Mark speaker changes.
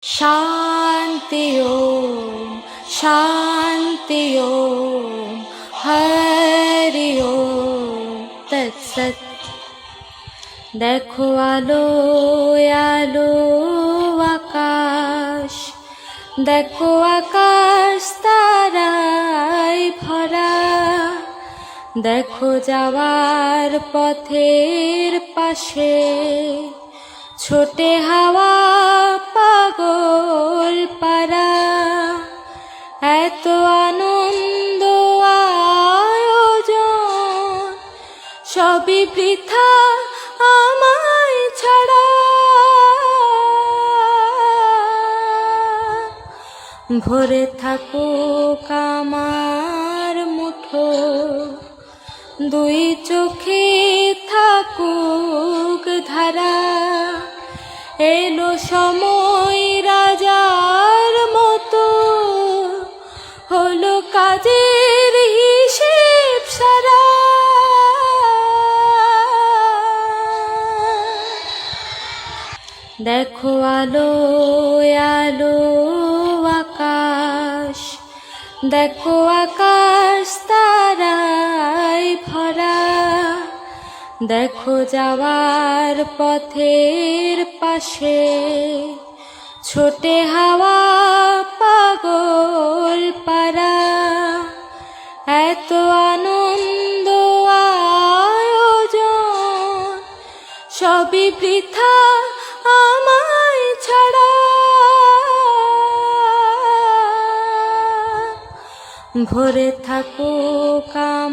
Speaker 1: शान्ति ओम शान्ति ओम हरि ओम तत्सत्। देखो आलो आलो आकाश, देखो आकाश ताराय भरा, देखो যাওয়ার পথের পাশে ছোটে হাওয়া পাগল পারা। এত আনন্দ আয়োজন সবই বৃথা আমায় ছাড়া। ভরে থাকুক আমার মুঠো, দুই চোখে থাকুক ধারা। এলো সময় রাজার মতো, হলো কাজের হিসেব সারা। দেখো আলো আলো আকাশ, দেখো আকাশ তারায় ভরা, দেখো যাওয়ার পথের পাশে ছোটে হাওয়া পাগল পারা। এত আনন্দ আয়োজন সবই বৃথা আমায় ছাড়া। ভরে থাকুক আমার